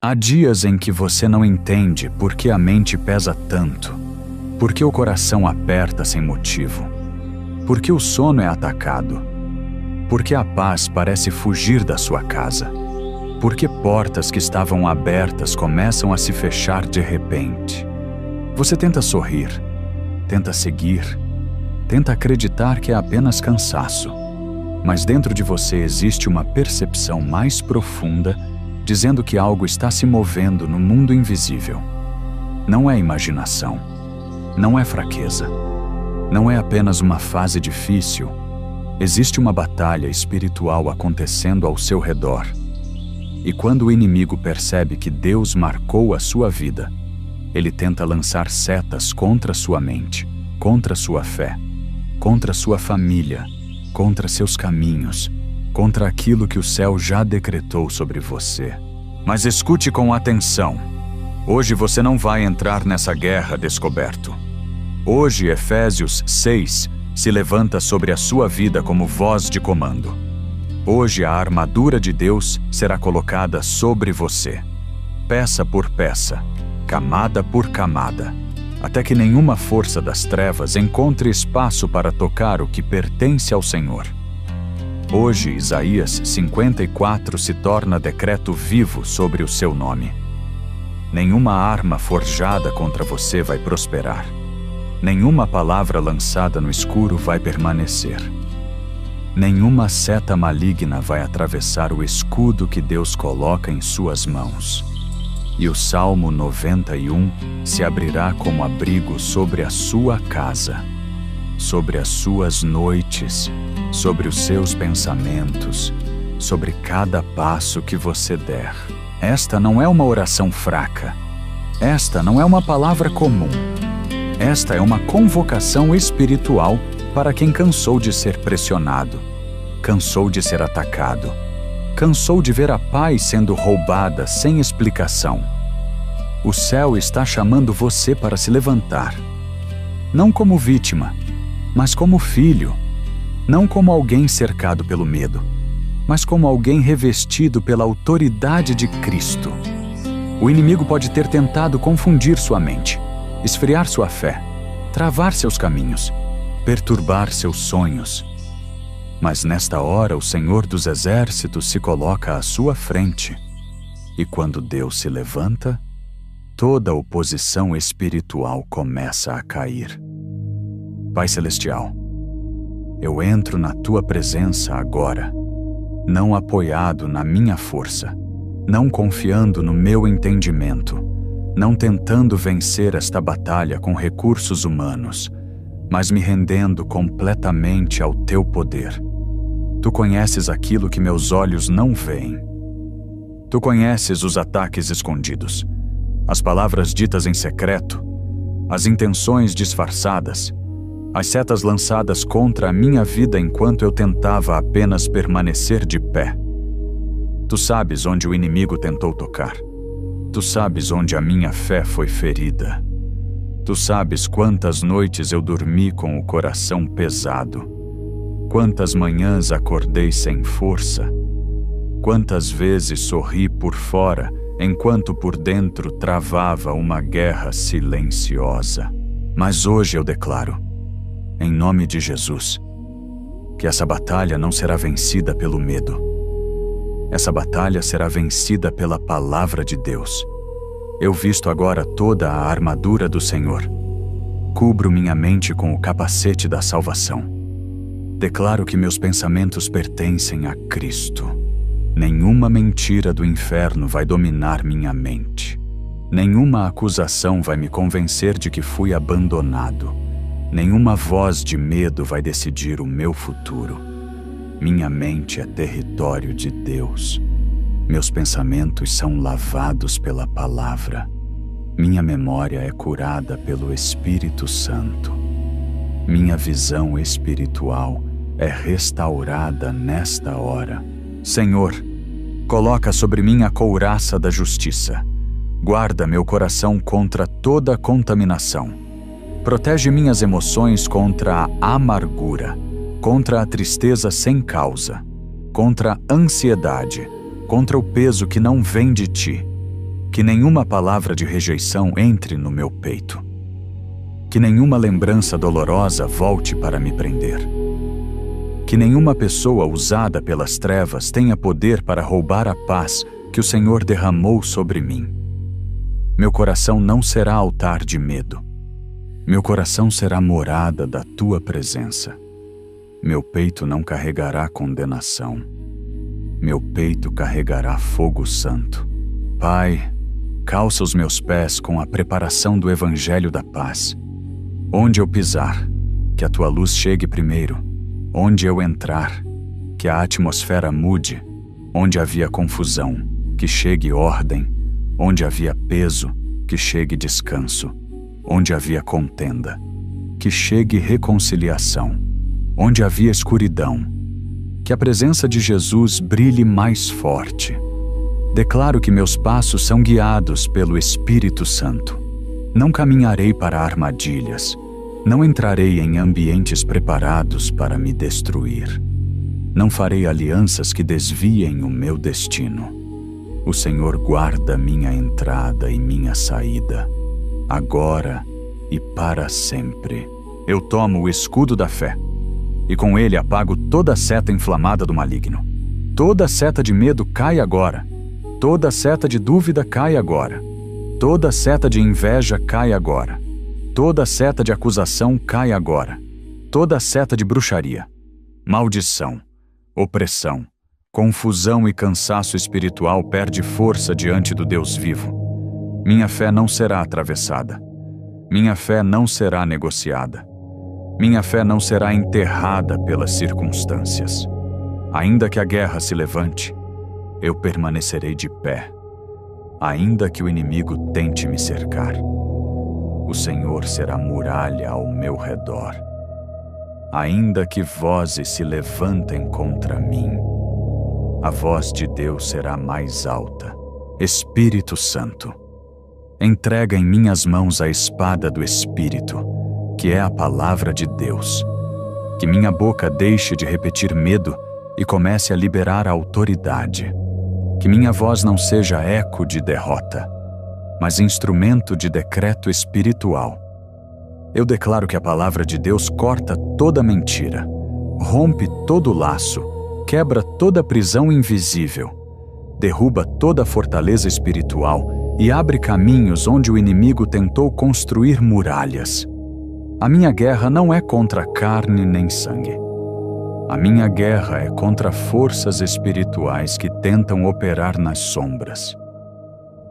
Há dias em que você não entende por que a mente pesa tanto, por que o coração aperta sem motivo, por que o sono é atacado, por que a paz parece fugir da sua casa, por que portas que estavam abertas começam a se fechar de repente. Você tenta sorrir, tenta seguir, tenta acreditar que é apenas cansaço, mas dentro de você existe uma percepção mais profunda dizendo que algo está se movendo no mundo invisível. Não é imaginação, não é fraqueza, não é apenas uma fase difícil. Existe uma batalha espiritual acontecendo ao seu redor. E quando o inimigo percebe que Deus marcou a sua vida, ele tenta lançar setas contra sua mente, contra sua fé, contra sua família, contra seus caminhos, contra aquilo que o céu já decretou sobre você. Mas escute com atenção. Hoje você não vai entrar nessa guerra descoberto. Hoje, Efésios 6 se levanta sobre a sua vida como voz de comando. Hoje a armadura de Deus será colocada sobre você, peça por peça, camada por camada, até que nenhuma força das trevas encontre espaço para tocar o que pertence ao Senhor. Hoje, Isaías 54 se torna decreto vivo sobre o seu nome. Nenhuma arma forjada contra você vai prosperar. Nenhuma palavra lançada no escuro vai permanecer. Nenhuma seta maligna vai atravessar o escudo que Deus coloca em suas mãos. E o Salmo 91 se abrirá como abrigo sobre a sua casa, sobre as suas noites, sobre os seus pensamentos, sobre cada passo que você der. Esta não é uma oração fraca. Esta não é uma palavra comum. Esta é uma convocação espiritual para quem cansou de ser pressionado, cansou de ser atacado, cansou de ver a paz sendo roubada sem explicação. O céu está chamando você para se levantar, não como vítima, mas como filho, não como alguém cercado pelo medo, mas como alguém revestido pela autoridade de Cristo. O inimigo pode ter tentado confundir sua mente, esfriar sua fé, travar seus caminhos, perturbar seus sonhos. Mas nesta hora o Senhor dos Exércitos se coloca à sua frente. E quando Deus se levanta, toda a oposição espiritual começa a cair. Pai Celestial, eu entro na Tua presença agora, não apoiado na minha força, não confiando no meu entendimento, não tentando vencer esta batalha com recursos humanos, mas me rendendo completamente ao Teu poder. Tu conheces aquilo que meus olhos não veem. Tu conheces os ataques escondidos, as palavras ditas em secreto, as intenções disfarçadas, as setas lançadas contra a minha vida enquanto eu tentava apenas permanecer de pé. Tu sabes onde o inimigo tentou tocar. Tu sabes onde a minha fé foi ferida. Tu sabes quantas noites eu dormi com o coração pesado. Quantas manhãs acordei sem força. Quantas vezes sorri por fora, enquanto por dentro travava uma guerra silenciosa. Mas hoje eu declaro, em nome de Jesus, que essa batalha não será vencida pelo medo. Essa batalha será vencida pela palavra de Deus. Eu visto agora toda a armadura do Senhor. Cubro minha mente com o capacete da salvação. Declaro que meus pensamentos pertencem a Cristo. Nenhuma mentira do inferno vai dominar minha mente. Nenhuma acusação vai me convencer de que fui abandonado. Nenhuma voz de medo vai decidir o meu futuro. Minha mente é território de Deus. Meus pensamentos são lavados pela palavra. Minha memória é curada pelo Espírito Santo. Minha visão espiritual é restaurada nesta hora. Senhor, coloca sobre mim a couraça da justiça. Guarda meu coração contra toda contaminação. Protege minhas emoções contra a amargura, contra a tristeza sem causa, contra a ansiedade, contra o peso que não vem de Ti. Que nenhuma palavra de rejeição entre no meu peito. Que nenhuma lembrança dolorosa volte para me prender. Que nenhuma pessoa usada pelas trevas tenha poder para roubar a paz que o Senhor derramou sobre mim. Meu coração não será altar de medo. Meu coração será morada da tua presença. Meu peito não carregará condenação. Meu peito carregará fogo santo. Pai, calça os meus pés com a preparação do Evangelho da paz. Onde eu pisar, que a tua luz chegue primeiro. Onde eu entrar, que a atmosfera mude. Onde havia confusão, que chegue ordem. Onde havia peso, que chegue descanso. Onde havia contenda, que chegue reconciliação. Onde havia escuridão, que a presença de Jesus brilhe mais forte. Declaro que meus passos são guiados pelo Espírito Santo. Não caminharei para armadilhas. Não entrarei em ambientes preparados para me destruir. Não farei alianças que desviem o meu destino. O Senhor guarda minha entrada e minha saída, agora e para sempre. Eu tomo o escudo da fé, e com ele apago toda seta inflamada do maligno. Toda seta de medo cai agora. Toda seta de dúvida cai agora. Toda seta de inveja cai agora. Toda seta de acusação cai agora. Toda seta de bruxaria, maldição, opressão, confusão e cansaço espiritual perde força diante do Deus vivo. Minha fé não será atravessada. Minha fé não será negociada. Minha fé não será enterrada pelas circunstâncias. Ainda que a guerra se levante, eu permanecerei de pé. Ainda que o inimigo tente me cercar, o Senhor será muralha ao meu redor. Ainda que vozes se levantem contra mim, a voz de Deus será mais alta. Espírito Santo, entrega em minhas mãos a espada do Espírito, que é a palavra de Deus. Que minha boca deixe de repetir medo e comece a liberar a autoridade. Que minha voz não seja eco de derrota, mas instrumento de decreto espiritual. Eu declaro que a palavra de Deus corta toda mentira, rompe todo laço, quebra toda prisão invisível, derruba toda fortaleza espiritual e abre caminhos onde o inimigo tentou construir muralhas. A minha guerra não é contra carne nem sangue. A minha guerra é contra forças espirituais que tentam operar nas sombras.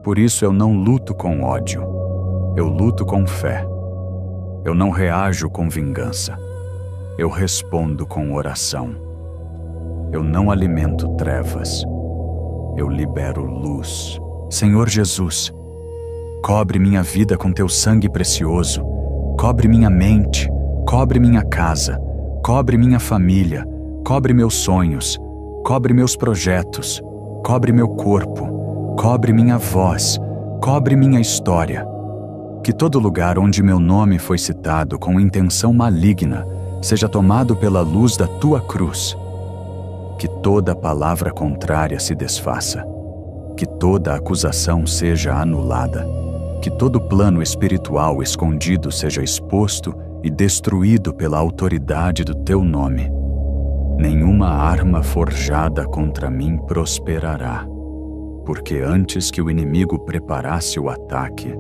Por isso eu não luto com ódio, eu luto com fé. Eu não reajo com vingança, eu respondo com oração. Eu não alimento trevas, eu libero luz. Senhor Jesus, cobre minha vida com teu sangue precioso, cobre minha mente, cobre minha casa, cobre minha família, cobre meus sonhos, cobre meus projetos, cobre meu corpo, cobre minha voz, cobre minha história. Que todo lugar onde meu nome foi citado com intenção maligna seja tomado pela luz da tua cruz. Que toda palavra contrária se desfaça. Que toda acusação seja anulada. Que todo plano espiritual escondido seja exposto e destruído pela autoridade do teu nome. Nenhuma arma forjada contra mim prosperará, porque antes que o inimigo preparasse o ataque,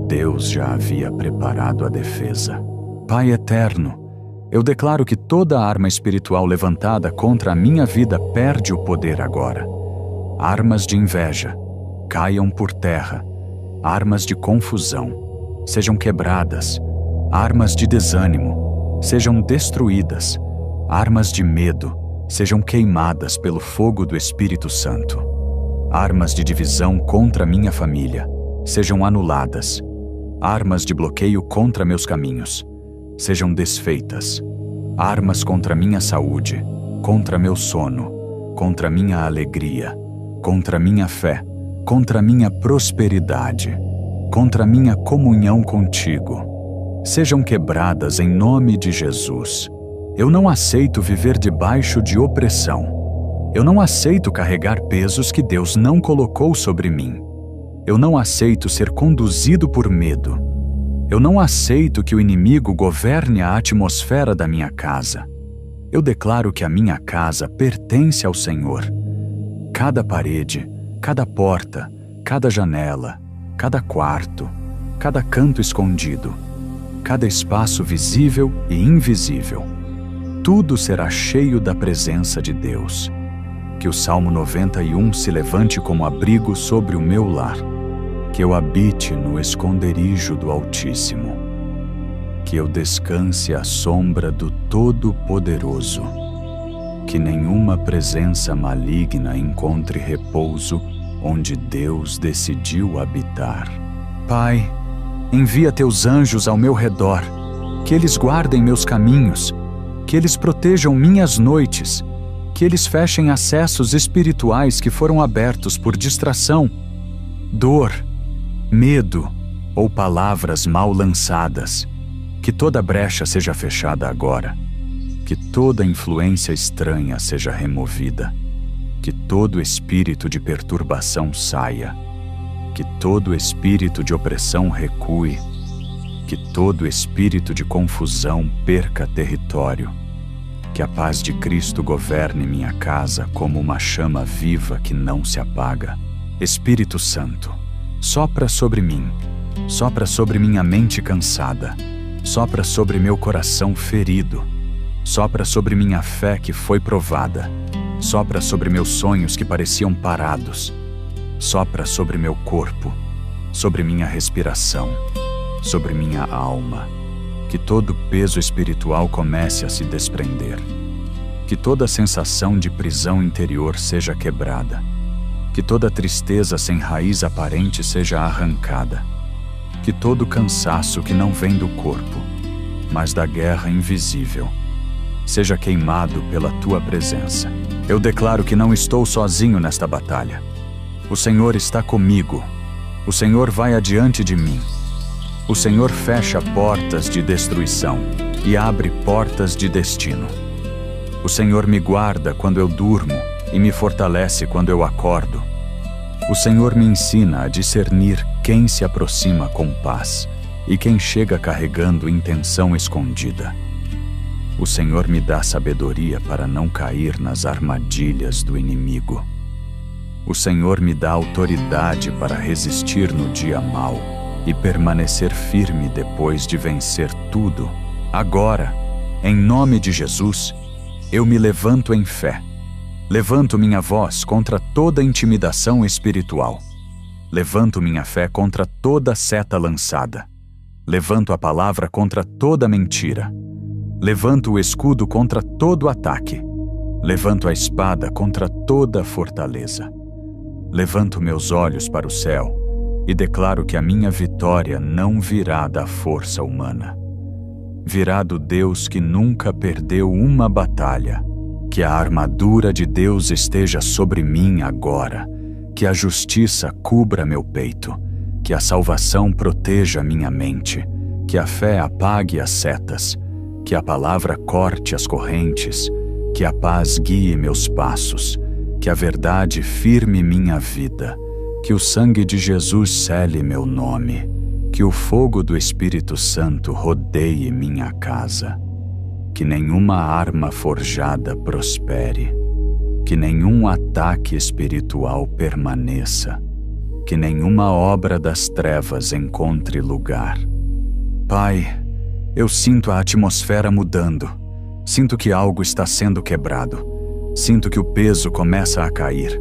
Deus já havia preparado a defesa. Pai eterno, eu declaro que toda arma espiritual levantada contra a minha vida perde o poder agora. Armas de inveja caiam por terra. Armas de confusão sejam quebradas. Armas de desânimo sejam destruídas. Armas de medo sejam queimadas pelo fogo do Espírito Santo. Armas de divisão contra minha família sejam anuladas. Armas de bloqueio contra meus caminhos sejam desfeitas. Armas contra minha saúde, contra meu sono, contra minha alegria, contra minha fé, contra minha prosperidade, contra minha comunhão contigo, sejam quebradas em nome de Jesus. Eu não aceito viver debaixo de opressão. Eu não aceito carregar pesos que Deus não colocou sobre mim. Eu não aceito ser conduzido por medo. Eu não aceito que o inimigo governe a atmosfera da minha casa. Eu declaro que a minha casa pertence ao Senhor. Cada parede, cada porta, cada janela, cada quarto, cada canto escondido, cada espaço visível e invisível, tudo será cheio da presença de Deus. Que o Salmo 91 se levante como abrigo sobre o meu lar. Que eu habite no esconderijo do Altíssimo. Que eu descanse à sombra do Todo-Poderoso. Que nenhuma presença maligna encontre repouso onde Deus decidiu habitar. Pai, envia teus anjos ao meu redor, que eles guardem meus caminhos, que eles protejam minhas noites, que eles fechem acessos espirituais que foram abertos por distração, dor, medo ou palavras mal lançadas. Que toda brecha seja fechada agora. Que toda influência estranha seja removida. Que todo espírito de perturbação saia. Que todo espírito de opressão recue. Que todo espírito de confusão perca território. Que a paz de Cristo governe minha casa como uma chama viva que não se apaga. Espírito Santo, sopra sobre mim, sopra sobre minha mente cansada, sopra sobre meu coração ferido, sopra sobre minha fé que foi provada, sopra sobre meus sonhos que pareciam parados, sopra sobre meu corpo, sobre minha respiração, sobre minha alma. Que todo peso espiritual comece a se desprender. Que toda sensação de prisão interior seja quebrada. Que toda tristeza sem raiz aparente seja arrancada. Que todo cansaço que não vem do corpo, mas da guerra invisível, seja queimado pela tua presença. Eu declaro que não estou sozinho nesta batalha. O Senhor está comigo. O Senhor vai adiante de mim. O Senhor fecha portas de destruição e abre portas de destino. O Senhor me guarda quando eu durmo e me fortalece quando eu acordo. O Senhor me ensina a discernir quem se aproxima com paz e quem chega carregando intenção escondida. O Senhor me dá sabedoria para não cair nas armadilhas do inimigo. O Senhor me dá autoridade para resistir no dia mau e permanecer firme depois de vencer tudo. Agora, em nome de Jesus, eu me levanto em fé. Levanto minha voz contra toda intimidação espiritual. Levanto minha fé contra toda seta lançada. Levanto a palavra contra toda mentira. Levanto o escudo contra todo ataque. Levanto a espada contra toda fortaleza. Levanto meus olhos para o céu e declaro que a minha vitória não virá da força humana. Virá do Deus que nunca perdeu uma batalha. Que a armadura de Deus esteja sobre mim agora. Que a justiça cubra meu peito. Que a salvação proteja minha mente. Que a fé apague as setas. Que a palavra corte as correntes. Que a paz guie meus passos. Que a verdade firme minha vida. Que o sangue de Jesus cele meu nome. Que o fogo do Espírito Santo rodeie minha casa. Que nenhuma arma forjada prospere. Que nenhum ataque espiritual permaneça. Que nenhuma obra das trevas encontre lugar. Pai, eu sinto a atmosfera mudando. Sinto que algo está sendo quebrado. Sinto que o peso começa a cair.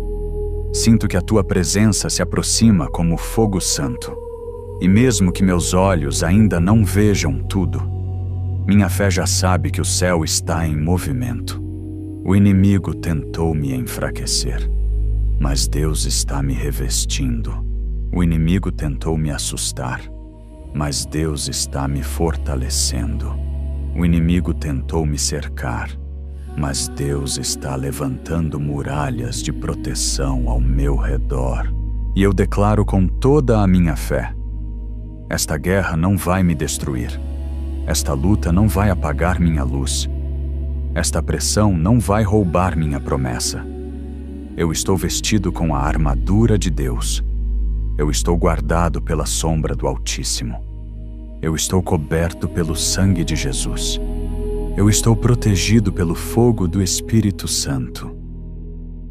Sinto que a tua presença se aproxima como fogo santo. E mesmo que meus olhos ainda não vejam tudo, minha fé já sabe que o céu está em movimento. O inimigo tentou me enfraquecer, mas Deus está me revestindo. O inimigo tentou me assustar, mas Deus está me fortalecendo. O inimigo tentou me cercar, mas Deus está levantando muralhas de proteção ao meu redor. E eu declaro com toda a minha fé: esta guerra não vai me destruir. Esta luta não vai apagar minha luz. Esta pressão não vai roubar minha promessa. Eu estou vestido com a armadura de Deus. Eu estou guardado pela sombra do Altíssimo. Eu estou coberto pelo sangue de Jesus. Eu estou protegido pelo fogo do Espírito Santo.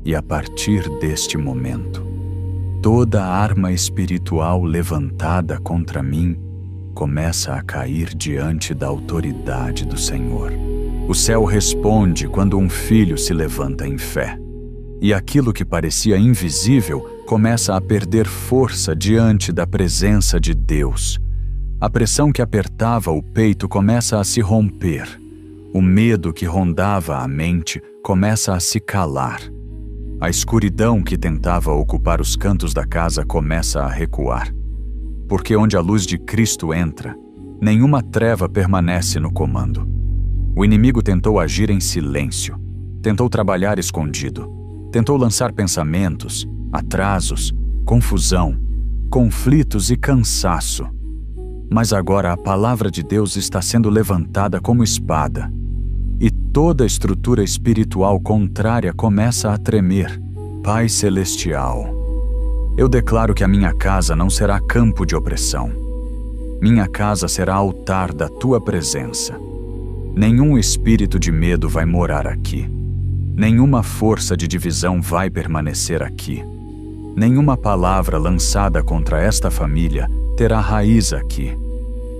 E a partir deste momento, toda arma espiritual levantada contra mim começa a cair diante da autoridade do Senhor. O céu responde quando um filho se levanta em fé. E aquilo que parecia invisível começa a perder força diante da presença de Deus. A pressão que apertava o peito começa a se romper. O medo que rondava a mente começa a se calar. A escuridão que tentava ocupar os cantos da casa começa a recuar. Porque onde a luz de Cristo entra, nenhuma treva permanece no comando. O inimigo tentou agir em silêncio, tentou trabalhar escondido, tentou lançar pensamentos, atrasos, confusão, conflitos e cansaço. Mas agora a palavra de Deus está sendo levantada como espada, e toda a estrutura espiritual contrária começa a tremer. Pai Celestial, eu declaro que a minha casa não será campo de opressão. Minha casa será altar da Tua presença. Nenhum espírito de medo vai morar aqui. Nenhuma força de divisão vai permanecer aqui. Nenhuma palavra lançada contra esta família terá raiz aqui.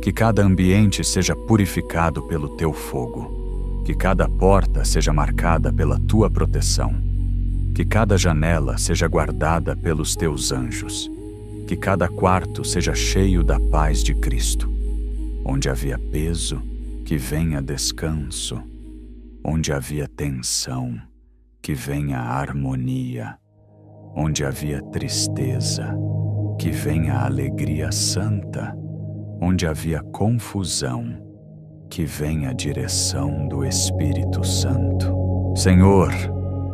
Que cada ambiente seja purificado pelo Teu fogo. Que cada porta seja marcada pela Tua proteção. Que cada janela seja guardada pelos Teus anjos. Que cada quarto seja cheio da paz de Cristo. Onde havia peso, que venha descanso. Onde havia tensão, que venha harmonia. Onde havia tristeza, que venha alegria santa. Onde havia confusão, que venha a direção do Espírito Santo. Senhor,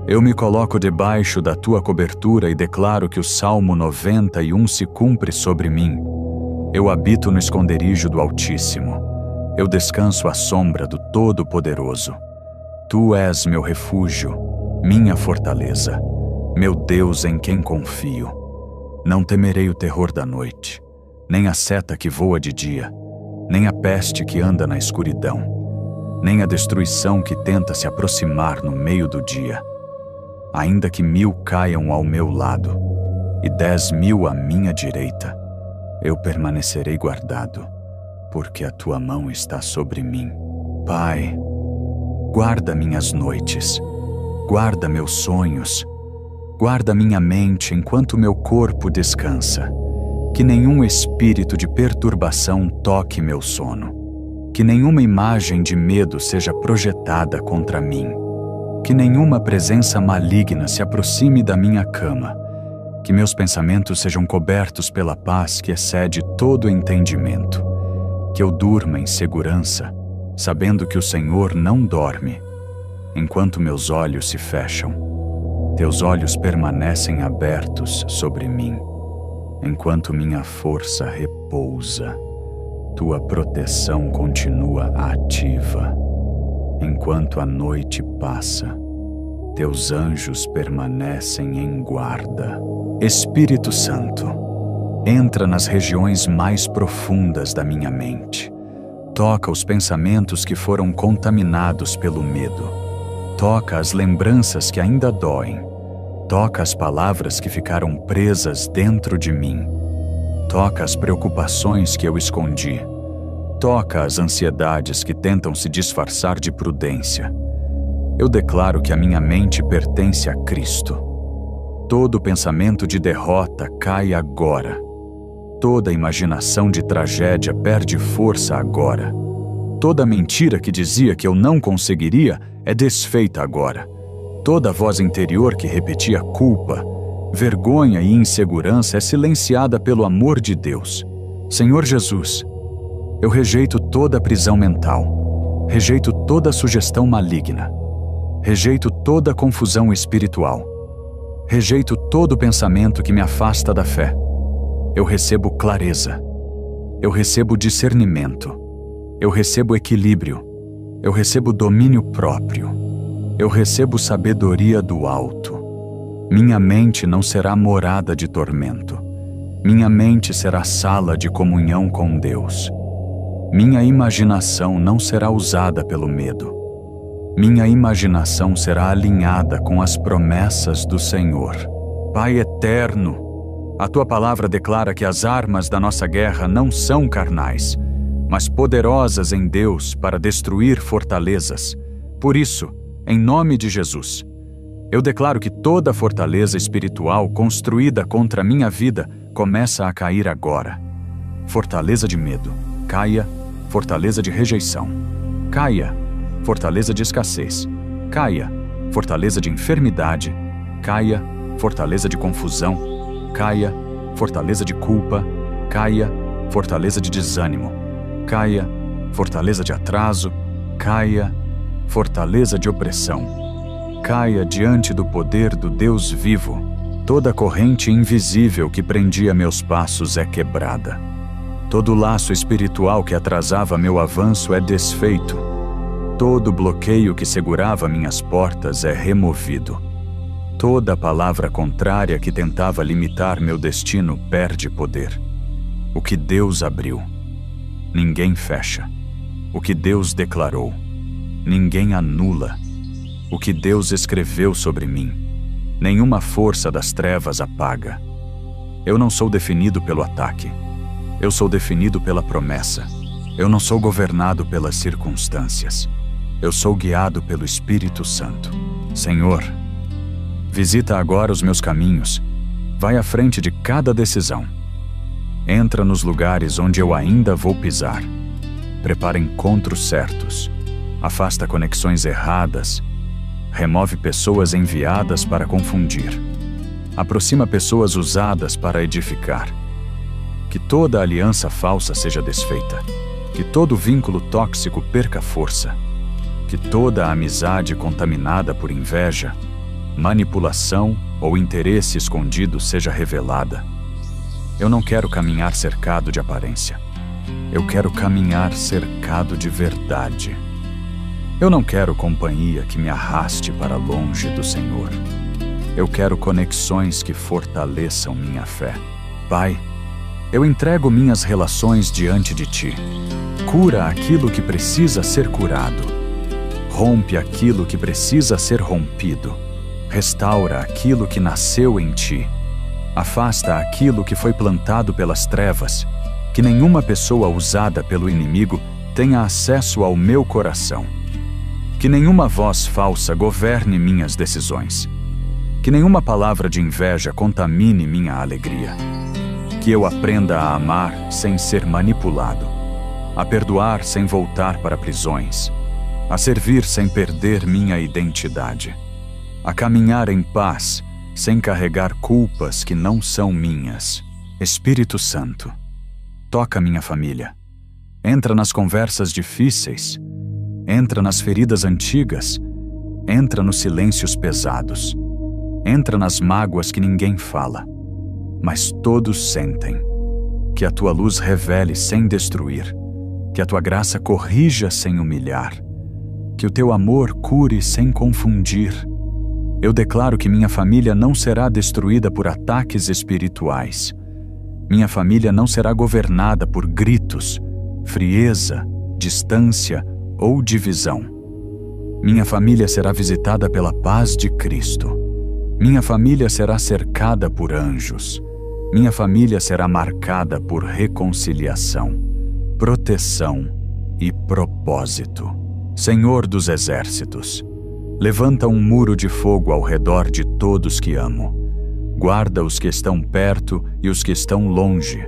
eu me coloco debaixo da Tua cobertura e declaro que o Salmo 91 se cumpre sobre mim. Eu habito no esconderijo do Altíssimo. Eu descanso à sombra do Todo-Poderoso. Tu és meu refúgio, minha fortaleza, meu Deus em quem confio. Não temerei o terror da noite, nem a seta que voa de dia, nem a peste que anda na escuridão, nem a destruição que tenta se aproximar no meio do dia. Ainda que 1000 caiam ao meu lado e 10.000 à minha direita, eu permanecerei guardado, porque a Tua mão está sobre mim. Pai, guarda minhas noites, guarda meus sonhos, guarda minha mente enquanto meu corpo descansa. Que nenhum espírito de perturbação toque meu sono. Que nenhuma imagem de medo seja projetada contra mim. Que nenhuma presença maligna se aproxime da minha cama. Que meus pensamentos sejam cobertos pela paz que excede todo entendimento. Que eu durma em segurança, sabendo que o Senhor não dorme. Enquanto meus olhos se fecham, Teus olhos permanecem abertos sobre mim. Enquanto minha força repousa, Tua proteção continua ativa. Enquanto a noite passa, Teus anjos permanecem em guarda. Espírito Santo, entra nas regiões mais profundas da minha mente. Toca os pensamentos que foram contaminados pelo medo. Toca as lembranças que ainda doem. Toca as palavras que ficaram presas dentro de mim. Toca as preocupações que eu escondi. Toca as ansiedades que tentam se disfarçar de prudência. Eu declaro que a minha mente pertence a Cristo. Todo pensamento de derrota cai agora. Toda imaginação de tragédia perde força agora. Toda mentira que dizia que eu não conseguiria é desfeita agora. Toda voz interior que repetia culpa, vergonha e insegurança é silenciada pelo amor de Deus. Senhor Jesus, eu rejeito toda prisão mental, rejeito toda sugestão maligna, rejeito toda confusão espiritual, rejeito todo pensamento que me afasta da fé. Eu recebo clareza, eu recebo discernimento, eu recebo equilíbrio, eu recebo domínio próprio. Eu recebo sabedoria do alto. Minha mente não será morada de tormento. Minha mente será sala de comunhão com Deus. Minha imaginação não será usada pelo medo. Minha imaginação será alinhada com as promessas do Senhor. Pai eterno, a Tua palavra declara que as armas da nossa guerra não são carnais, mas poderosas em Deus para destruir fortalezas. Por isso, em nome de Jesus, eu declaro que toda fortaleza espiritual construída contra a minha vida começa a cair agora. Fortaleza de medo, caia. Fortaleza de rejeição, caia. Fortaleza de escassez, caia. Fortaleza de enfermidade, caia. Fortaleza de confusão, caia. Fortaleza de culpa, caia. Fortaleza de desânimo, caia. Fortaleza de atraso, caia. Fortaleza de opressão, caia diante do poder do Deus vivo. Toda corrente invisível que prendia meus passos é quebrada. Todo laço espiritual que atrasava meu avanço é desfeito. Todo bloqueio que segurava minhas portas é removido. Toda palavra contrária que tentava limitar meu destino perde poder. O que Deus abriu, ninguém fecha. O que Deus declarou, ninguém anula. O que Deus escreveu sobre mim, nenhuma força das trevas apaga. Eu não sou definido pelo ataque. Eu sou definido pela promessa. Eu não sou governado pelas circunstâncias. Eu sou guiado pelo Espírito Santo. Senhor, visita agora os meus caminhos. Vai à frente de cada decisão. Entra nos lugares onde eu ainda vou pisar. Prepara encontros certos. Afasta conexões erradas. Remove pessoas enviadas para confundir. Aproxima pessoas usadas para edificar. Que toda aliança falsa seja desfeita. Que todo vínculo tóxico perca força. Que toda amizade contaminada por inveja, manipulação ou interesse escondido seja revelada. Eu não quero caminhar cercado de aparência. Eu quero caminhar cercado de verdade. Eu não quero companhia que me arraste para longe do Senhor. Eu quero conexões que fortaleçam minha fé. Pai, eu entrego minhas relações diante de Ti. Cura aquilo que precisa ser curado. Rompe aquilo que precisa ser rompido. Restaura aquilo que nasceu em Ti. Afasta aquilo que foi plantado pelas trevas. Que nenhuma pessoa usada pelo inimigo tenha acesso ao meu coração. Que nenhuma voz falsa governe minhas decisões. Que nenhuma palavra de inveja contamine minha alegria. Que eu aprenda a amar sem ser manipulado, a perdoar sem voltar para prisões, a servir sem perder minha identidade, a caminhar em paz sem carregar culpas que não são minhas. Espírito Santo, toca minha família. Entra nas conversas difíceis, entra nas feridas antigas, entra nos silêncios pesados, entra nas mágoas que ninguém fala, mas todos sentem. Que a Tua luz revele sem destruir, que a Tua graça corrija sem humilhar, que o Teu amor cure sem confundir. Eu declaro que minha família não será destruída por ataques espirituais. Minha família não será governada por gritos, frieza, distância ou divisão. Minha família será visitada pela paz de Cristo. Minha família será cercada por anjos. Minha família será marcada por reconciliação, proteção e propósito. Senhor dos exércitos, levanta um muro de fogo ao redor de todos que amo. Guarda os que estão perto e os que estão longe.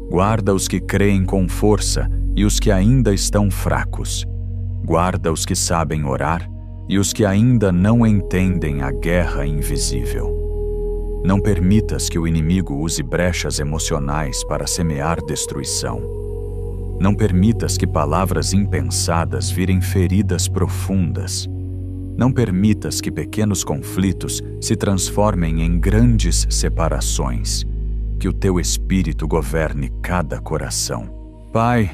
Guarda os que creem com força e os que ainda estão fracos. Guarda os que sabem orar e os que ainda não entendem a guerra invisível. Não permitas que o inimigo use brechas emocionais para semear destruição. Não permitas que palavras impensadas virem feridas profundas. Não permitas que pequenos conflitos se transformem em grandes separações. Que o Teu Espírito governe cada coração. Pai,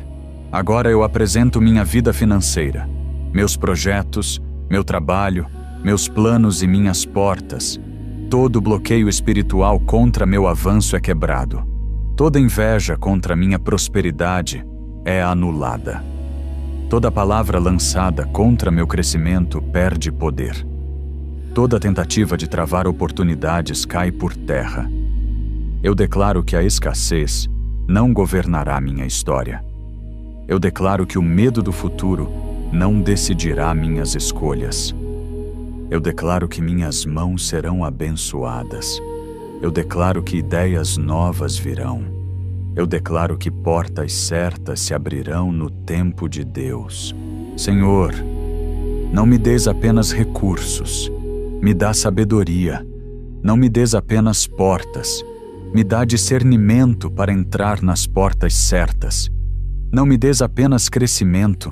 agora eu apresento minha vida financeira, meus projetos, meu trabalho, meus planos e minhas portas. Todo bloqueio espiritual contra meu avanço é quebrado. Toda inveja contra minha prosperidade é anulada. Toda palavra lançada contra meu crescimento perde poder. Toda tentativa de travar oportunidades cai por terra. Eu declaro que a escassez não governará minha história. Eu declaro que o medo do futuro não decidirá minhas escolhas. Eu declaro que minhas mãos serão abençoadas. Eu declaro que ideias novas virão. Eu declaro que portas certas se abrirão no tempo de Deus. Senhor, não me des apenas recursos, me dá sabedoria. Não me des apenas portas, me dá discernimento para entrar nas portas certas. Não me des apenas crescimento,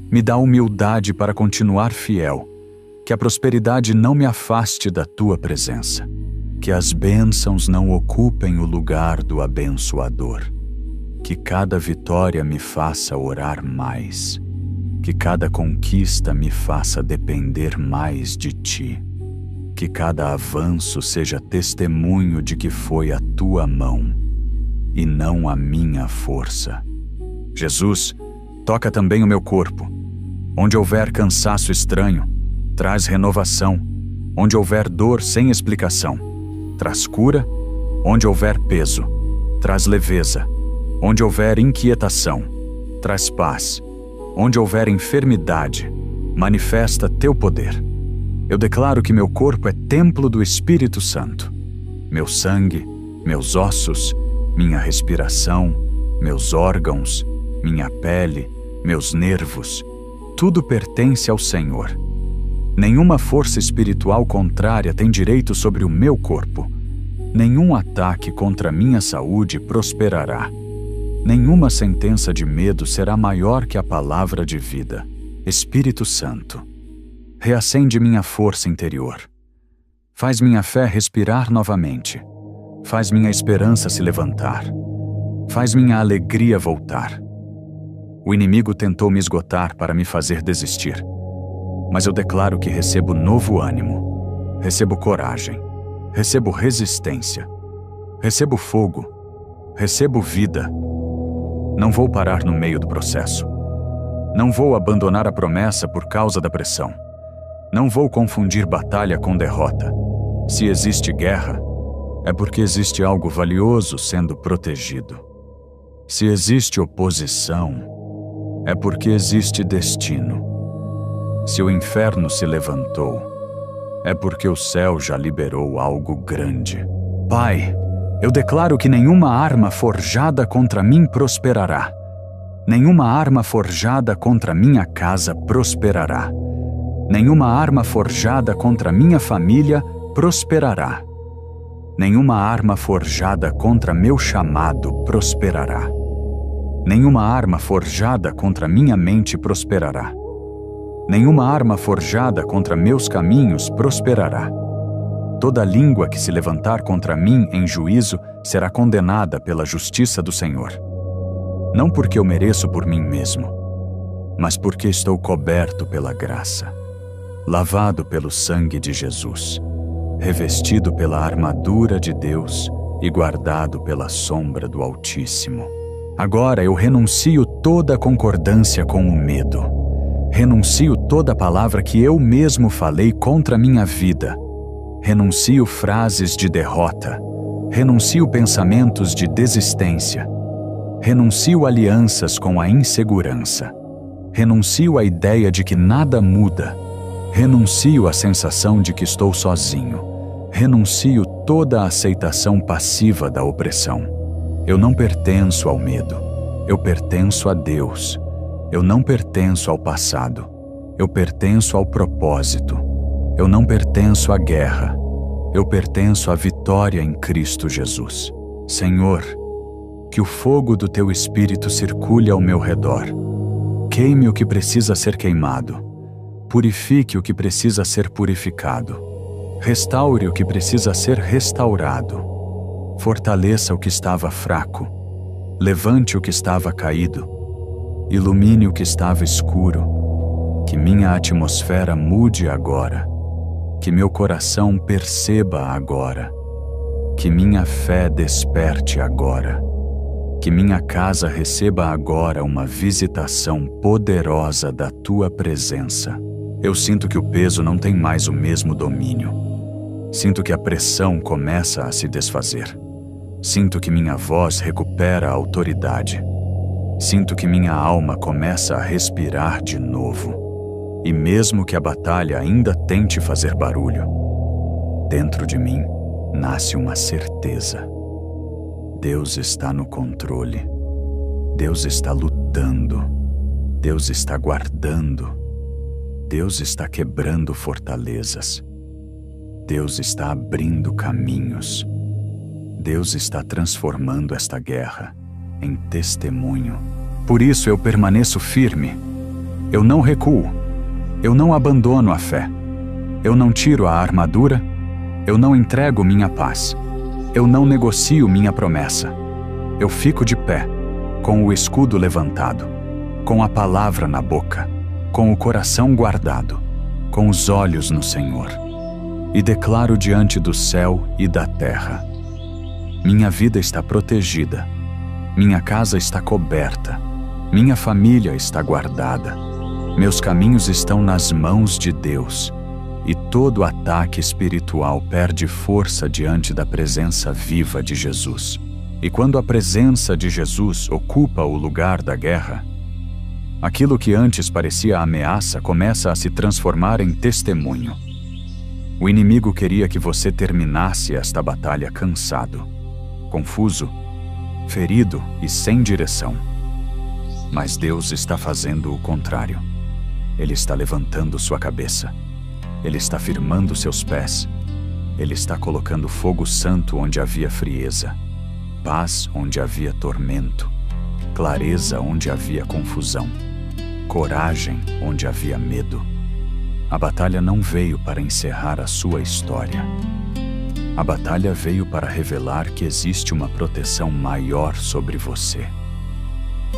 me dá humildade para continuar fiel. Que a prosperidade não me afaste da Tua presença. Que as bênçãos não ocupem o lugar do abençoador. Que cada vitória me faça orar mais. Que cada conquista me faça depender mais de Ti. Que cada avanço seja testemunho de que foi a Tua mão e não a minha força. Jesus, toca também o meu corpo. Onde houver cansaço estranho, traz renovação. Onde houver dor sem explicação, traz cura. Onde houver peso, traz leveza. Onde houver inquietação, traz paz. Onde houver enfermidade, manifesta Teu poder. Eu declaro que meu corpo é templo do Espírito Santo. Meu sangue, meus ossos, minha respiração, meus órgãos, minha pele, meus nervos, tudo pertence ao Senhor. Nenhuma força espiritual contrária tem direito sobre o meu corpo. Nenhum ataque contra minha saúde prosperará. Nenhuma sentença de medo será maior que a palavra de vida. Espírito Santo, reacende minha força interior. Faz minha fé respirar novamente. Faz minha esperança se levantar. Faz minha alegria voltar. O inimigo tentou me esgotar para me fazer desistir. Mas eu declaro que recebo novo ânimo. Recebo coragem. Recebo resistência. Recebo fogo. Recebo vida. Não vou parar no meio do processo. Não vou abandonar a promessa por causa da pressão. Não vou confundir batalha com derrota. Se existe guerra, é porque existe algo valioso sendo protegido. Se existe oposição, é porque existe destino. Se o inferno se levantou, é porque o céu já liberou algo grande. Pai, eu declaro que nenhuma arma forjada contra mim prosperará. Nenhuma arma forjada contra minha casa prosperará. Nenhuma arma forjada contra minha família prosperará. Nenhuma arma forjada contra meu chamado prosperará. Nenhuma arma forjada contra minha mente prosperará. Nenhuma arma forjada contra meus caminhos prosperará. Toda língua que se levantar contra mim em juízo será condenada pela justiça do Senhor. Não porque eu mereço por mim mesmo, mas porque estou coberto pela graça, lavado pelo sangue de Jesus, revestido pela armadura de Deus e guardado pela sombra do Altíssimo. Agora eu renuncio toda concordância com o medo. Renuncio toda palavra que eu mesmo falei contra minha vida. Renuncio frases de derrota. Renuncio pensamentos de desistência. Renuncio alianças com a insegurança. Renuncio à ideia de que nada muda. Renuncio à sensação de que estou sozinho. Renuncio toda a aceitação passiva da opressão. Eu não pertenço ao medo. Eu pertenço a Deus. Eu não pertenço ao passado. Eu pertenço ao propósito. Eu não pertenço à guerra. Eu pertenço à vitória em Cristo Jesus. Senhor, que o fogo do Teu Espírito circule ao meu redor. Queime o que precisa ser queimado. Purifique o que precisa ser purificado. Restaure o que precisa ser restaurado. Fortaleça o que estava fraco. Levante o que estava caído. Ilumine o que estava escuro. Que minha atmosfera mude agora. Que meu coração perceba agora. Que minha fé desperte agora. que minha casa receba agora uma visitação poderosa da Tua presença. Eu sinto que o peso não tem mais o mesmo domínio. Sinto que a pressão começa a se desfazer. Sinto que minha voz recupera a autoridade. Sinto que minha alma começa a respirar de novo. E mesmo que a batalha ainda tente fazer barulho, dentro de mim nasce uma certeza. Deus está no controle. Deus está lutando. Deus está guardando. Deus está quebrando fortalezas. Deus está abrindo caminhos. Deus está transformando esta guerra em testemunho. Por isso eu permaneço firme. Eu não recuo. Eu não abandono a fé. Eu não tiro a armadura. Eu não entrego minha paz. Eu não negocio minha promessa. Eu fico de pé, com o escudo levantado, com a palavra na boca, com o coração guardado, com os olhos no Senhor. E declaro diante do céu e da terra: minha vida está protegida. Minha casa está coberta. Minha família está guardada. Meus caminhos estão nas mãos de Deus. E todo ataque espiritual perde força diante da presença viva de Jesus. E quando a presença de Jesus ocupa o lugar da guerra, aquilo que antes parecia ameaça começa a se transformar em testemunho. O inimigo queria que você terminasse esta batalha cansado, confuso, ferido e sem direção. Mas Deus está fazendo o contrário. Ele está levantando sua cabeça. Ele está firmando seus pés. Ele está colocando fogo santo onde havia frieza, paz onde havia tormento, clareza onde havia confusão, coragem onde havia medo. A batalha não veio para encerrar a sua história. A batalha veio para revelar que existe uma proteção maior sobre você.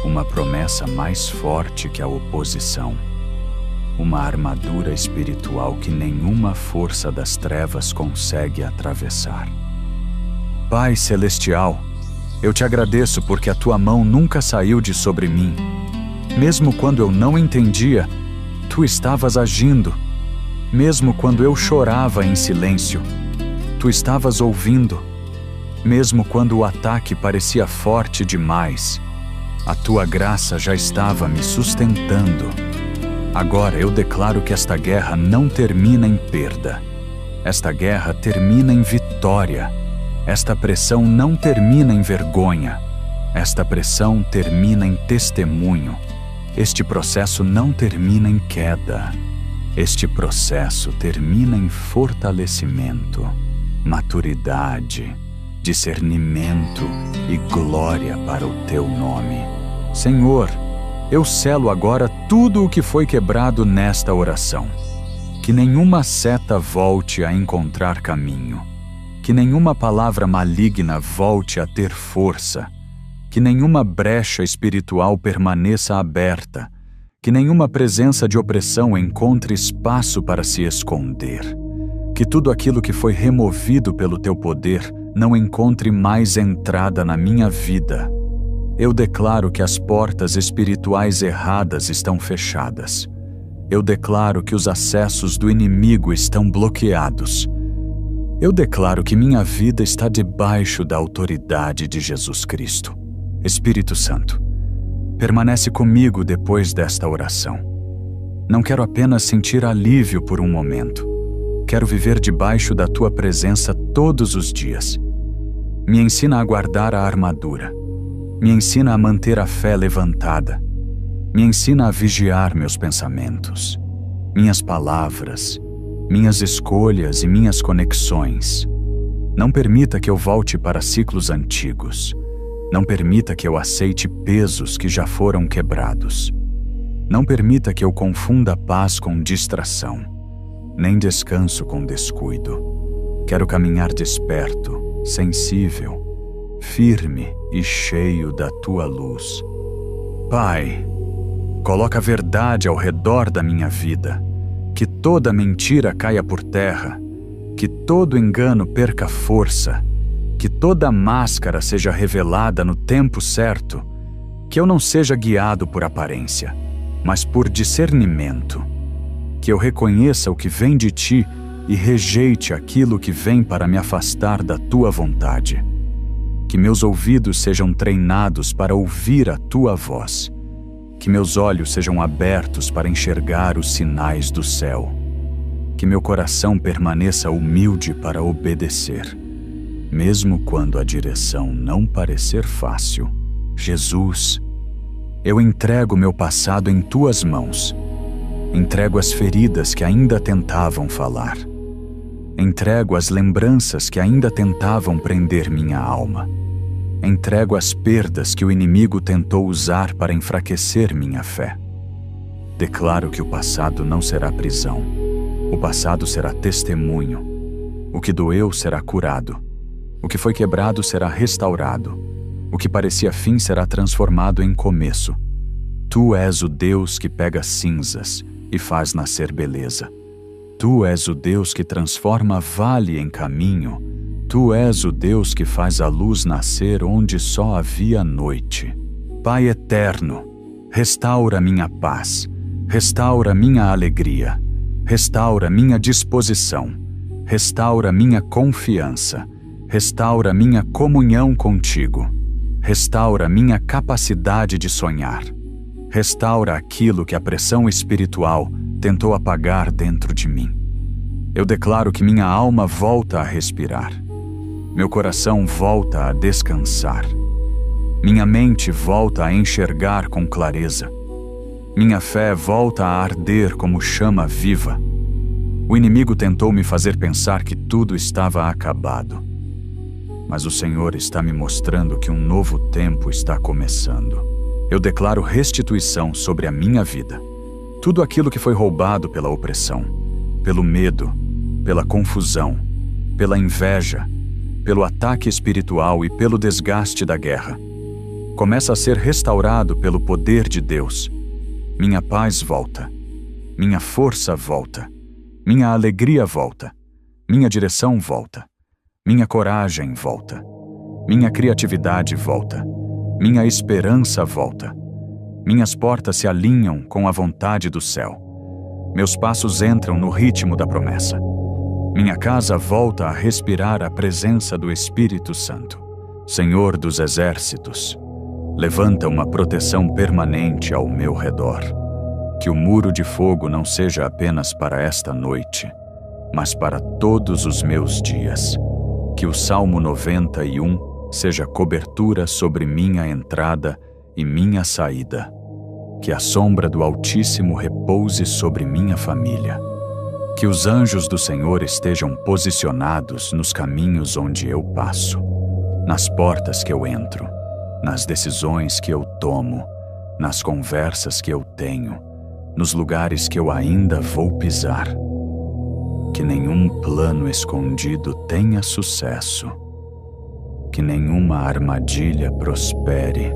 Uma promessa mais forte que a oposição. Uma armadura espiritual que nenhuma força das trevas consegue atravessar. Pai Celestial, eu te agradeço porque a tua mão nunca saiu de sobre mim. Mesmo quando eu não entendia, tu estavas agindo. Mesmo quando eu chorava em silêncio, tu estavas ouvindo. Mesmo quando o ataque parecia forte demais, a tua graça já estava me sustentando. Agora eu declaro que esta guerra não termina em perda. Esta guerra termina em vitória. Esta pressão não termina em vergonha. Esta pressão termina em testemunho. Este processo não termina em queda. Este processo termina em fortalecimento, maturidade, discernimento e glória para o teu nome. Senhor, eu selo agora tudo o que foi quebrado nesta oração. Que nenhuma seta volte a encontrar caminho. Que nenhuma palavra maligna volte a ter força. Que nenhuma brecha espiritual permaneça aberta. Que nenhuma presença de opressão encontre espaço para se esconder. Que tudo aquilo que foi removido pelo teu poder não encontre mais entrada na minha vida. Eu declaro que as portas espirituais erradas estão fechadas. Eu declaro que os acessos do inimigo estão bloqueados. Eu declaro que minha vida está debaixo da autoridade de Jesus Cristo. Espírito Santo, permanece comigo depois desta oração. Não quero apenas sentir alívio por um momento. Quero viver debaixo da tua presença todos os dias. Me ensina a guardar a armadura. Me ensina a manter a fé levantada. Me ensina a vigiar meus pensamentos, minhas palavras, minhas escolhas e minhas conexões. Não permita que eu volte para ciclos antigos. Não permita que eu aceite pesos que já foram quebrados. Não permita que eu confunda paz com distração, nem descanso com descuido. Quero caminhar desperto, sensível, firme e cheio da tua luz. Pai, coloca a verdade ao redor da minha vida, que toda mentira caia por terra, que todo engano perca força, que toda máscara seja revelada no tempo certo, que eu não seja guiado por aparência, mas por discernimento, que eu reconheça o que vem de ti e rejeite aquilo que vem para me afastar da tua vontade. Que meus ouvidos sejam treinados para ouvir a tua voz, que meus olhos sejam abertos para enxergar os sinais do céu, que meu coração permaneça humilde para obedecer, mesmo quando a direção não parecer fácil. Jesus, eu entrego meu passado em tuas mãos. Entrego as feridas que ainda tentavam falar. Entrego as lembranças que ainda tentavam prender minha alma. Entrego as perdas que o inimigo tentou usar para enfraquecer minha fé. Declaro que o passado não será prisão. O passado será testemunho. O que doeu será curado. O que foi quebrado será restaurado. O que parecia fim será transformado em começo. Tu és o Deus que pega cinzas e faz nascer beleza. Tu és o Deus que transforma vale em caminho. Tu és o Deus que faz a luz nascer onde só havia noite. Pai eterno, restaura minha paz, restaura minha alegria, restaura minha disposição, restaura minha confiança, restaura minha comunhão contigo, restaura minha capacidade de sonhar, restaura aquilo que a pressão espiritual tentou apagar dentro de mim. Eu declaro que minha alma volta a respirar. Meu coração volta a descansar. Minha mente volta a enxergar com clareza. Minha fé volta a arder como chama viva. O inimigo tentou me fazer pensar que tudo estava acabado. Mas o Senhor está me mostrando que um novo tempo está começando. Eu declaro restituição sobre a minha vida. Tudo aquilo que foi roubado pela opressão, pelo medo, pela confusão, pela inveja, pelo ataque espiritual e pelo desgaste da guerra, começa a ser restaurado pelo poder de Deus. Minha paz volta, minha força volta, minha alegria volta, minha direção volta, minha coragem volta, minha criatividade volta, minha esperança volta. Minhas portas se alinham com a vontade do céu. Meus passos entram no ritmo da promessa. Minha casa volta a respirar a presença do Espírito Santo. Senhor dos exércitos, levanta uma proteção permanente ao meu redor. Que o muro de fogo não seja apenas para esta noite, mas para todos os meus dias. Que o Salmo 91 seja cobertura sobre minha entrada e minha saída. Que a sombra do Altíssimo repouse sobre minha família. Que os anjos do Senhor estejam posicionados nos caminhos onde eu passo, nas portas que eu entro, nas decisões que eu tomo, nas conversas que eu tenho, nos lugares que eu ainda vou pisar. Que nenhum plano escondido tenha sucesso. Que nenhuma armadilha prospere.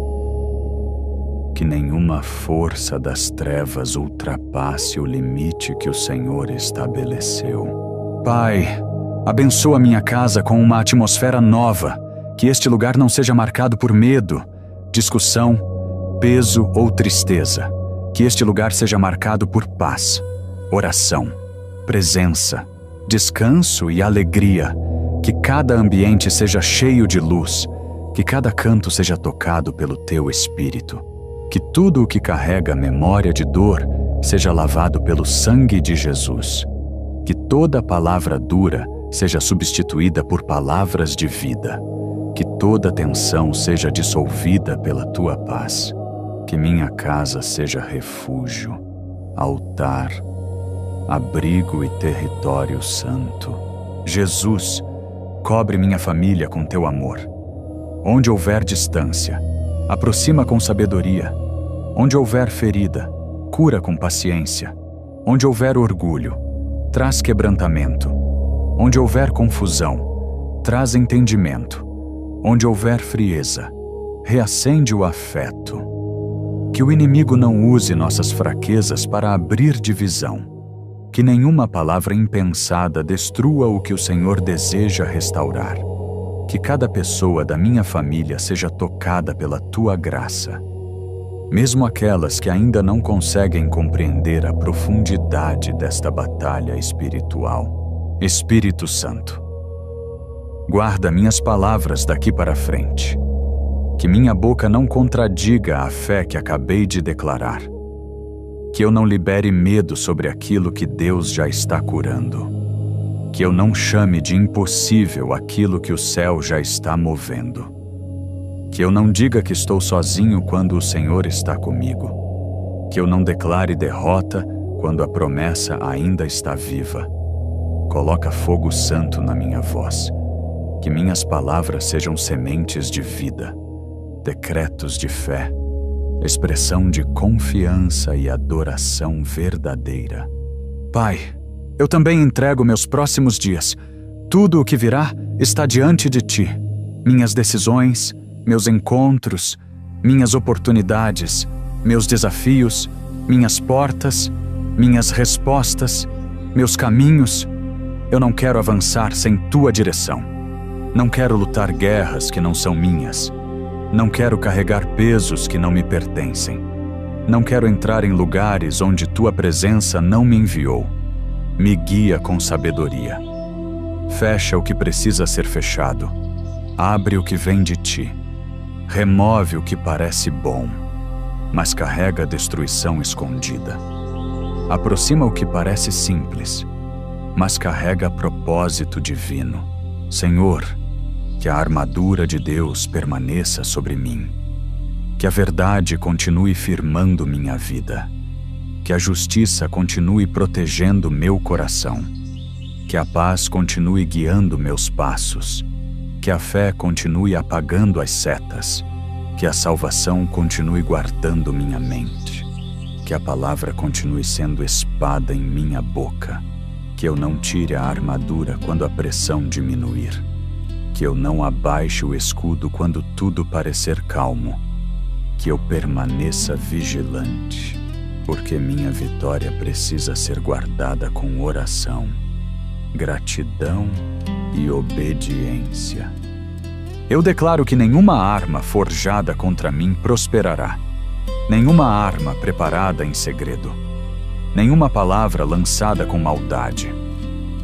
Que nenhuma força das trevas ultrapasse o limite que o Senhor estabeleceu. Pai, abençoa minha casa com uma atmosfera nova, que este lugar não seja marcado por medo, discussão, peso ou tristeza. Que este lugar seja marcado por paz, oração, presença, descanso e alegria. Que cada ambiente seja cheio de luz, que cada canto seja tocado pelo teu Espírito. Que tudo o que carrega memória de dor seja lavado pelo sangue de Jesus. Que toda palavra dura seja substituída por palavras de vida. Que toda tensão seja dissolvida pela tua paz. Que minha casa seja refúgio, altar, abrigo e território santo. Jesus, cobre minha família com teu amor. Onde houver distância, aproxima com sabedoria. Onde houver ferida, cura com paciência. Onde houver orgulho, traz quebrantamento. Onde houver confusão, traz entendimento. Onde houver frieza, reacende o afeto. Que o inimigo não use nossas fraquezas para abrir divisão. Que nenhuma palavra impensada destrua o que o Senhor deseja restaurar. que cada pessoa da minha família seja tocada pela tua graça, mesmo aquelas que ainda não conseguem compreender a profundidade desta batalha espiritual. Espírito Santo, guarda minhas palavras daqui para frente, que minha boca não contradiga a fé que acabei de declarar, que eu não libere medo sobre aquilo que Deus já está curando, que eu não chame de impossível aquilo que o céu já está movendo, que eu não diga que estou sozinho quando o Senhor está comigo, que eu não declare derrota quando a promessa ainda está viva. Coloca fogo santo na minha voz, que minhas palavras sejam sementes de vida, decretos de fé, expressão de confiança e adoração verdadeira. Pai, eu também entrego meus próximos dias. Tudo o que virá está diante de Ti. Minhas decisões, meus encontros, minhas oportunidades, meus desafios, minhas portas, minhas respostas, meus caminhos. Eu não quero avançar sem Tua direção. Não quero lutar guerras que não são minhas. Não quero carregar pesos que não me pertencem. Não quero entrar em lugares onde Tua presença não me enviou. Me guia com sabedoria. Fecha o que precisa ser fechado. Abre o que vem de Ti. Remove o que parece bom, mas carrega a destruição escondida. Aproxima o que parece simples, mas carrega propósito divino. Senhor, que a armadura de Deus permaneça sobre mim. Que a verdade continue firmando minha vida. Que a justiça continue protegendo meu coração. Que a paz continue guiando meus passos. Que a fé continue apagando as setas. Que a salvação continue guardando minha mente. Que a palavra continue sendo espada em minha boca. Que eu não tire a armadura quando a pressão diminuir. Que eu não abaixe o escudo quando tudo parecer calmo. Que eu permaneça vigilante, porque minha vitória precisa ser guardada com oração, gratidão e obediência. Eu declaro que nenhuma arma forjada contra mim prosperará, nenhuma arma preparada em segredo, nenhuma palavra lançada com maldade,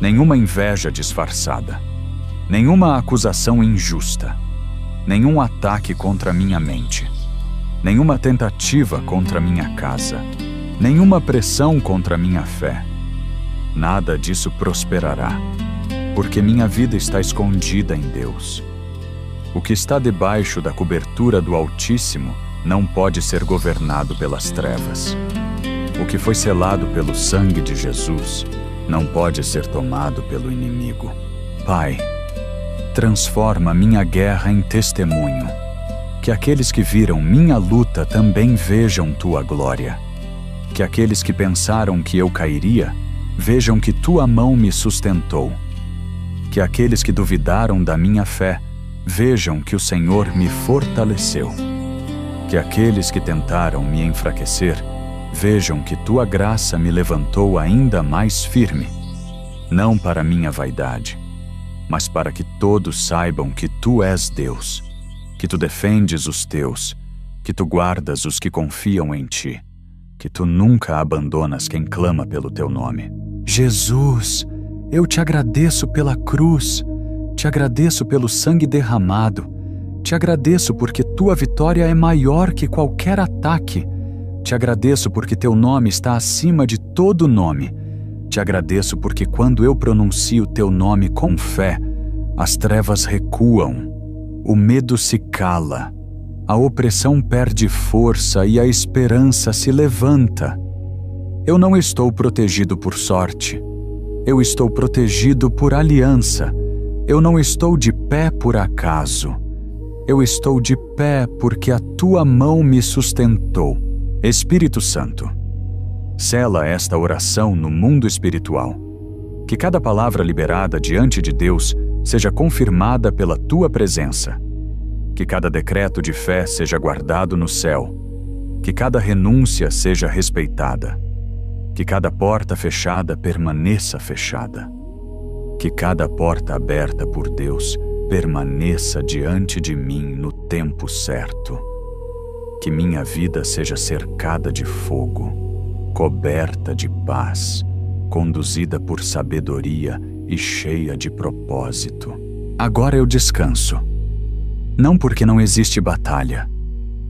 nenhuma inveja disfarçada, nenhuma acusação injusta, nenhum ataque contra minha mente, nenhuma tentativa contra minha casa, nenhuma pressão contra minha fé. Nada disso prosperará, porque minha vida está escondida em Deus. O que está debaixo da cobertura do Altíssimo não pode ser governado pelas trevas. O que foi selado pelo sangue de Jesus não pode ser tomado pelo inimigo. Pai, transforma minha guerra em testemunho. Que aqueles que viram minha luta também vejam Tua glória. Que aqueles que pensaram que eu cairia, vejam que Tua mão me sustentou. Que aqueles que duvidaram da minha fé, vejam que o Senhor me fortaleceu. Que aqueles que tentaram me enfraquecer, vejam que Tua graça me levantou ainda mais firme. Não para minha vaidade, mas para que todos saibam que Tu és Deus, que Tu defendes os Teus, que Tu guardas os que confiam em Ti, que Tu nunca abandonas quem clama pelo Teu nome. Jesus, eu Te agradeço pela cruz, Te agradeço pelo sangue derramado, Te agradeço porque Tua vitória é maior que qualquer ataque, Te agradeço porque Teu nome está acima de todo nome, Te agradeço porque quando eu pronuncio Teu nome com fé, as trevas recuam, o medo se cala, a opressão perde força e a esperança se levanta. Eu não estou protegido por sorte. Eu estou protegido por aliança. Eu não estou de pé por acaso. Eu estou de pé porque a Tua mão me sustentou. Espírito Santo, sela esta oração no mundo espiritual. Que cada palavra liberada diante de Deus seja confirmada pela Tua presença. Que cada decreto de fé seja guardado no céu. Que cada renúncia seja respeitada. Que cada porta fechada permaneça fechada. Que cada porta aberta por Deus permaneça diante de mim no tempo certo. Que minha vida seja cercada de fogo, coberta de paz, conduzida por sabedoria e cheia de propósito. Agora eu descanso. Não porque não existe batalha,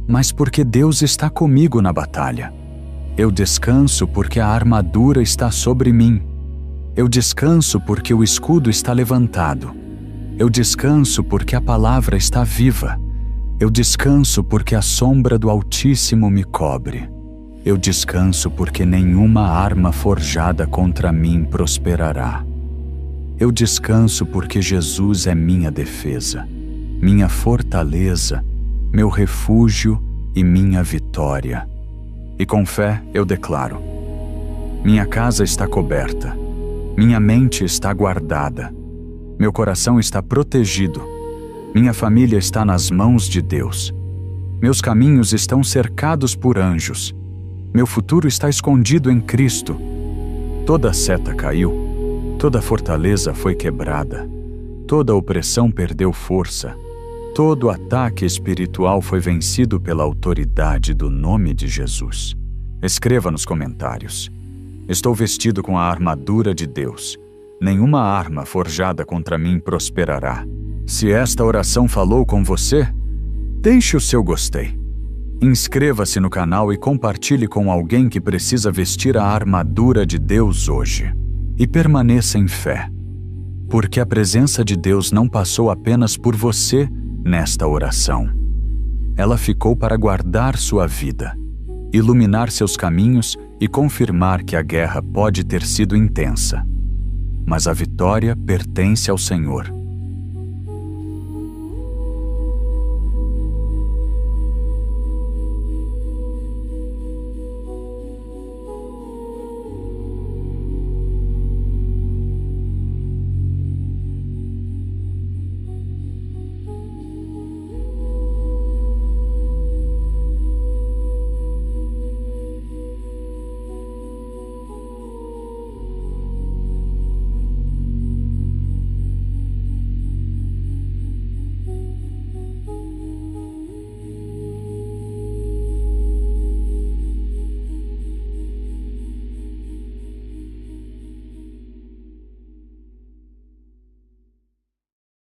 mas porque Deus está comigo na batalha. Eu descanso porque a armadura está sobre mim. Eu descanso porque o escudo está levantado. Eu descanso porque a palavra está viva. Eu descanso porque a sombra do Altíssimo me cobre. Eu descanso porque nenhuma arma forjada contra mim prosperará. Eu descanso porque Jesus é minha defesa, minha fortaleza, meu refúgio e minha vitória. E com fé eu declaro: minha casa está coberta, minha mente está guardada, meu coração está protegido, minha família está nas mãos de Deus, meus caminhos estão cercados por anjos, meu futuro está escondido em Cristo. Toda seta caiu, toda fortaleza foi quebrada, toda opressão perdeu força, todo ataque espiritual foi vencido pela autoridade do nome de Jesus. Escreva nos comentários: estou vestido com a armadura de Deus. Nenhuma arma forjada contra mim prosperará. Se esta oração falou com você, deixe o seu gostei. Inscreva-se no canal e compartilhe com alguém que precisa vestir a armadura de Deus hoje. E permaneça em fé, porque a presença de Deus não passou apenas por você nesta oração. Ela ficou para guardar sua vida, iluminar seus caminhos e confirmar que a guerra pode ter sido intensa, mas a vitória pertence ao Senhor.